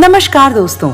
नमस्कार दोस्तों,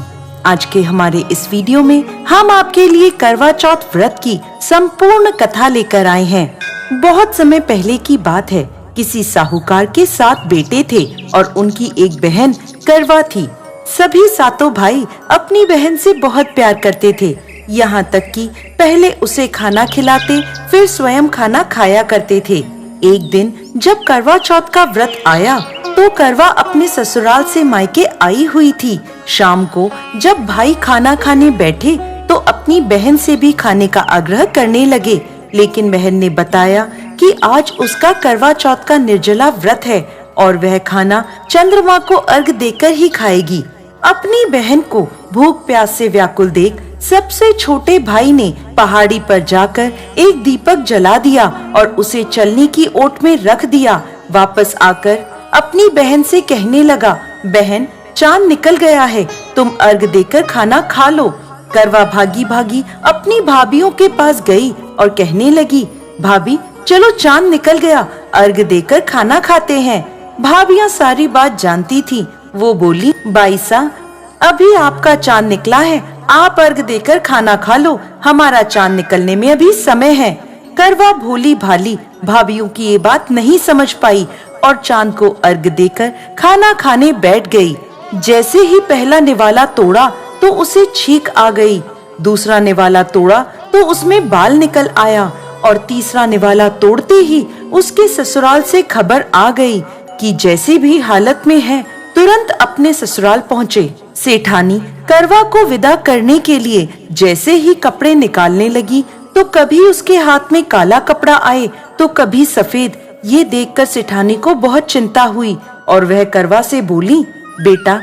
आज के हमारे इस वीडियो में हम आपके लिए करवा चौथ व्रत की संपूर्ण कथा लेकर आए हैं। बहुत समय पहले की बात है। किसी साहूकार के 7 बेटे थे और उनकी एक बहन करवा थी। सभी सातों भाई अपनी बहन से बहुत प्यार करते थे, यहाँ तक कि पहले उसे खाना खिलाते फिर स्वयं खाना खाया करते थे। एक दिन जब करवा चौथ का व्रत आया तो करवा अपने ससुराल से मायके आई हुई थी। शाम को जब भाई खाना खाने बैठे तो अपनी बहन से भी खाने का आग्रह करने लगे, लेकिन बहन ने बताया कि आज उसका करवा चौथ का निर्जला व्रत है और वह खाना चंद्रमा को अर्घ देकर ही खाएगी। अपनी बहन को भूख प्यास से व्याकुल देख सबसे छोटे भाई ने पहाड़ी पर जाकर एक दीपक जला दिया और उसे चलने की ओट में रख दिया। वापस आकर अपनी बहन से कहने लगा, बहन चांद निकल गया है, तुम अर्घ देकर खाना खा लो। करवा भागी भागी अपनी भाभियों के पास गई और कहने लगी, भाभी चलो चांद निकल गया, अर्घ देकर खाना खाते हैं। भाभियां सारी बात जानती थी। वो बोली, बाईसा अभी आपका चांद निकला है, आप अर्घ देकर खाना खा लो, हमारा चांद निकलने में अभी समय है। करवा भोली भाली भाभियों की ये बात नहीं समझ पाई और चांद को अर्घ देकर खाना खाने बैठ गई। जैसे ही पहला निवाला तोड़ा तो उसे छींक आ गई, दूसरा निवाला तोड़ा तो उसमें बाल निकल आया और तीसरा निवाला तोड़ते ही उसके ससुराल से खबर आ गई कि जैसी भी हालत में है तुरंत अपने ससुराल पहुँचे। सेठानी करवा को विदा करने के लिए जैसे ही कपड़े निकालने लगी तो कभी उसके हाथ में काला कपड़ा आए तो कभी सफेद। ये देखकर सेठानी को बहुत चिंता हुई और वह करवा से बोली, बेटा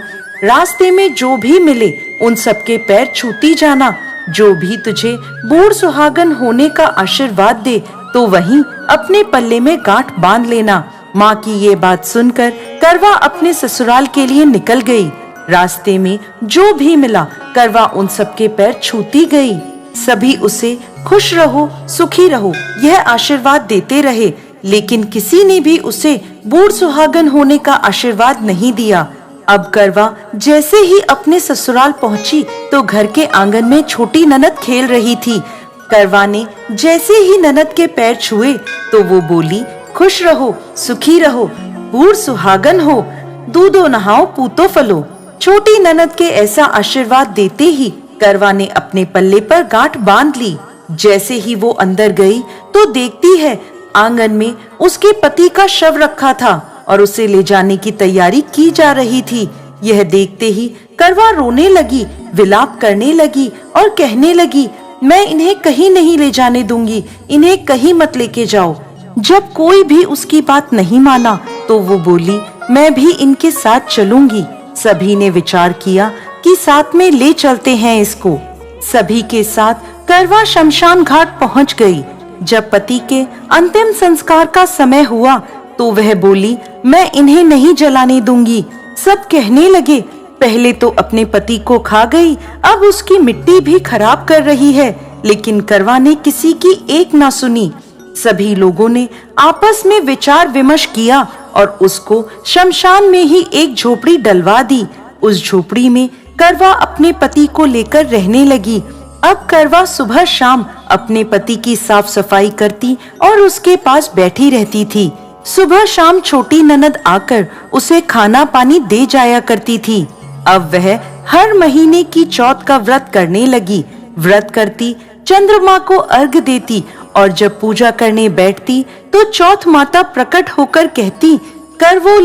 रास्ते में जो भी मिले उन सबके पैर छूती जाना, जो भी तुझे बूढ़ सुहागन होने का आशीर्वाद दे तो वहीं अपने पल्ले में गांठ बांध लेना। माँ की ये बात सुनकर करवा अपने ससुराल के लिए निकल गई। रास्ते में जो भी मिला करवा उन सबके पैर छूती गई। सभी उसे खुश रहो सुखी रहो यह आशीर्वाद देते रहे, लेकिन किसी ने भी उसे बूढ़ सुहागन होने का आशीर्वाद नहीं दिया। अब करवा जैसे ही अपने ससुराल पहुंची तो घर के आंगन में छोटी ननद खेल रही थी। करवा ने जैसे ही ननद के पैर छुए तो वो बोली, खुश रहो सुखी रहो बूढ़ सुहागन हो, दूधो नहाओ पूतो फलो। छोटी ननद के ऐसा आशीर्वाद देते ही करवा ने अपने पल्ले पर गांठ बांध ली। जैसे ही वो अंदर गई तो देखती है आंगन में उसके पति का शव रखा था और उसे ले जाने की तैयारी की जा रही थी। यह देखते ही करवा रोने लगी, विलाप करने लगी और कहने लगी, मैं इन्हें कहीं नहीं ले जाने दूंगी, इन्हें कहीं मत लेके जाओ। जब कोई भी उसकी बात नहीं माना तो वो बोली, मैं भी इनके साथ चलूंगी। सभी ने विचार किया कि साथ में ले चलते हैं इसको। सभी के साथ करवा शमशान घाट पहुंच गई। जब पति के अंतिम संस्कार का समय हुआ तो वह बोली, मैं इन्हें नहीं जलाने दूंगी। सब कहने लगे, पहले तो अपने पति को खा गई, अब उसकी मिट्टी भी खराब कर रही है, लेकिन करवा ने किसी की एक ना सुनी। सभी लोगों ने आपस में विचार विमर्श किया और उसको शमशान में ही एक झोपड़ी डलवा दी। उस झोपड़ी में करवा अपने पति को लेकर रहने लगी। अब करवा सुबह शाम अपने पति की साफ सफाई करती और उसके पास बैठी रहती थी। सुबह शाम छोटी ननद आकर उसे खाना पानी दे जाया करती थी। अब वह हर महीने की चौथ का व्रत करने लगी। व्रत करती, चंद्रमा को अर्घ देती और जब पूजा करने बैठती तो चौथ माता प्रकट होकर कहती, करवो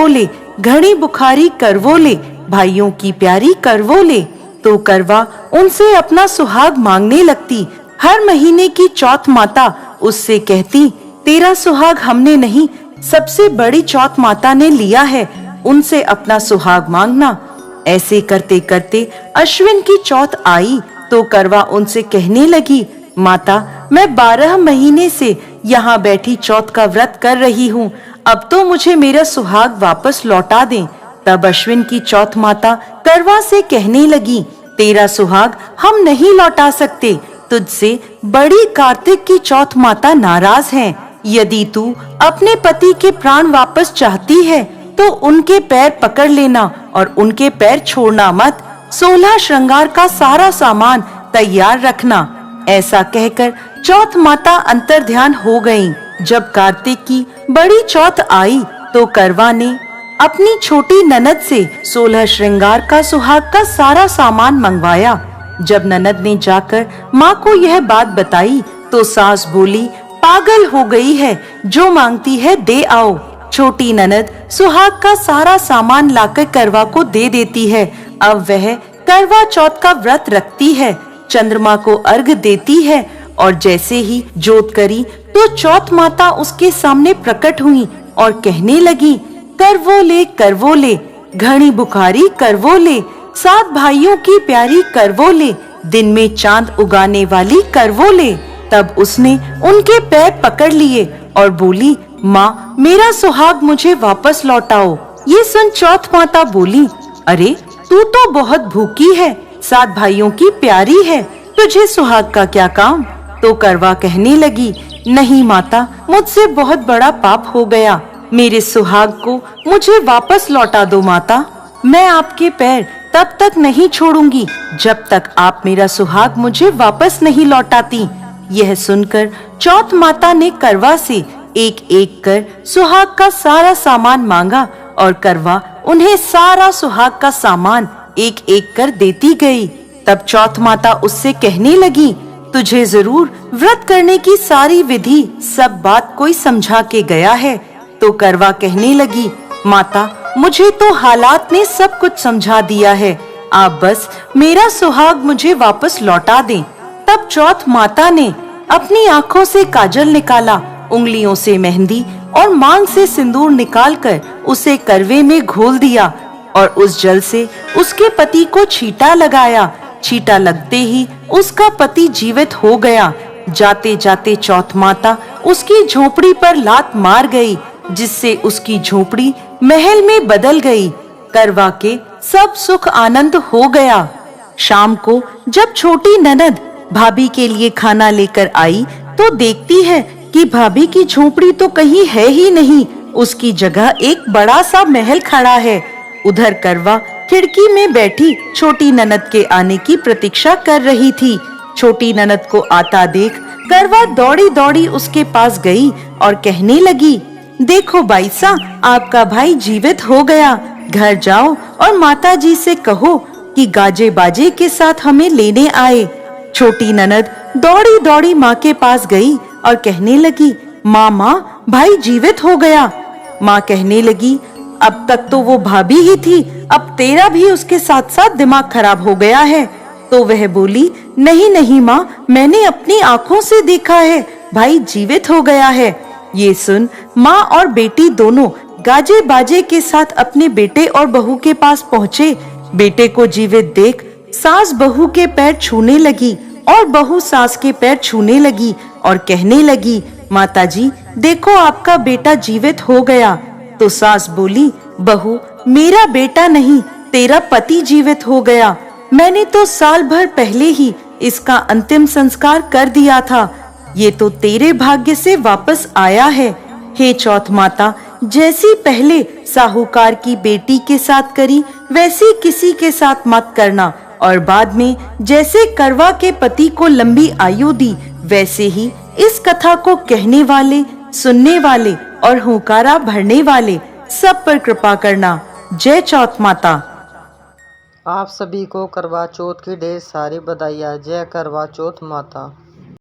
ले घड़ी बुखारी करवो ले, भाइयों की प्यारी करवो ले। तो करवा उनसे अपना सुहाग मांगने लगती। हर महीने की चौथ माता उससे कहती, तेरा सुहाग हमने नहीं, सबसे बड़ी चौथ माता ने लिया है, उनसे अपना सुहाग मांगना। ऐसे करते करते अश्विन की चौथ आई तो करवा उनसे कहने लगी, माता मैं 12 महीने से यहाँ बैठी चौथ का व्रत कर रही हूँ, अब तो मुझे मेरा सुहाग वापस लौटा दें। तब अश्विन की चौथ माता करवा से कहने लगी, तेरा सुहाग हम नहीं लौटा सकते, तुझसे बड़ी कार्तिक की चौथ माता नाराज हैं। यदि तू अपने पति के प्राण वापस चाहती है तो उनके पैर पकड़ लेना और उनके पैर छोड़ना मत। 16 श्रृंगार का सारा सामान तैयार रखना। ऐसा कहकर चौथ माता अंतर्ध्यान हो गईं। जब कार्तिक की बड़ी चौथ आई तो करवा ने अपनी छोटी ननद से 16 श्रृंगार का सुहाग का सारा सामान मंगवाया। जब ननद ने जाकर माँ को यह बात बताई तो सास बोली, पागल हो गई है, जो मांगती है दे आओ। छोटी ननद सुहाग का सारा सामान लाकर करवा को दे देती है। अब वह करवा चौथ का व्रत रखती है, चंद्रमा को अर्घ देती है और जैसे ही जोत करी तो चौथ माता उसके सामने प्रकट हुई और कहने लगी, करवो ले, घनी बुखारी करवो ले, 7 भाइयों की प्यारी करवो ले, दिन में चांद उगाने वाली करवो ले। तब उसने उनके पैर पकड़ लिए और बोली, माँ मेरा सुहाग मुझे वापस लौटाओ। ये सुन चौथ माता बोली, अरे तू तो बहुत भूखी है, 7 भाइयों की प्यारी है, तुझे सुहाग का क्या काम। तो करवा कहने लगी, नहीं माता, मुझसे बहुत बड़ा पाप हो गया, मेरे सुहाग को मुझे वापस लौटा दो माता। मैं आपके पैर तब तक नहीं छोड़ूंगी जब तक आप मेरा सुहाग मुझे वापस नहीं लौटाती। यह सुनकर चौथ माता ने करवा से एक एक कर सुहाग का सारा सामान मांगा और करवा उन्हें सारा सुहाग का सामान एक एक कर देती गई। तब चौथ माता उससे कहने लगी, तुझे जरूर व्रत करने की सारी विधि सब बात कोई समझा के गया है। तो करवा कहने लगी, माता मुझे तो हालात ने सब कुछ समझा दिया है, आप बस मेरा सुहाग मुझे वापस लौटा दें। तब चौथ माता ने अपनी आंखों से काजल निकाला, उंगलियों से मेहंदी और मांग से सिंदूर निकालकर उसे करवे में घोल दिया और उस जल से उसके पति को छींटा लगाया। छींटा लगते ही उसका पति जीवित हो गया। जाते जाते चौथ माता उसकी झोपड़ी पर लात मार गई, जिससे उसकी झोपड़ी महल में बदल गई। करवा के सब सुख आनंद हो गया। शाम को जब छोटी ननद भाभी के लिए खाना लेकर आई तो देखती है कि भाभी की झोपड़ी तो कहीं है ही नहीं, उसकी जगह एक बड़ा सा महल खड़ा है। उधर करवा खिड़की में बैठी छोटी ननद के आने की प्रतीक्षा कर रही थी। छोटी ननद को आता देख करवा दौड़ी दौड़ी उसके पास गई और कहने लगी, देखो बाईसा, आपका भाई जीवित हो गया। घर जाओ और माताजी से कहो कि गाजे बाजे के साथ हमें लेने आए। छोटी ननद दौड़ी दौड़ी माँ के पास गई और कहने लगी, माँ भाई जीवित हो गया। माँ कहने लगी, अब तक तो वो भाभी ही थी, अब तेरा भी उसके साथ साथ दिमाग खराब हो गया है। तो वह बोली, नहीं माँ, मैंने अपनी आँखों से देखा है, भाई जीवित हो गया है। ये सुन माँ और बेटी दोनों गाजे बाजे के साथ अपने बेटे और बहू के पास पहुँचे। बेटे को जीवित देख सास बहू के पैर छूने लगी और बहू सास के पैर छूने लगी और कहने लगी, माताजी देखो आपका बेटा जीवित हो गया। तो सास बोली, बहू मेरा बेटा नहीं, तेरा पति जीवित हो गया। मैंने तो साल भर पहले ही इसका अंतिम संस्कार कर दिया था, ये तो तेरे भाग्य से वापस आया है। हे चौथ माता, जैसी पहले साहूकार की बेटी के साथ करी वैसी किसी के साथ मत करना, और बाद में जैसे करवा के पति को लंबी आयु दी वैसे ही इस कथा को कहने वाले, सुनने वाले और हुंकारा भरने वाले सब पर कृपा करना। जय चौथ माता। आप सभी को करवा चौथ की ढेर सारी बधाइयाँ। जय करवा चौथ माता।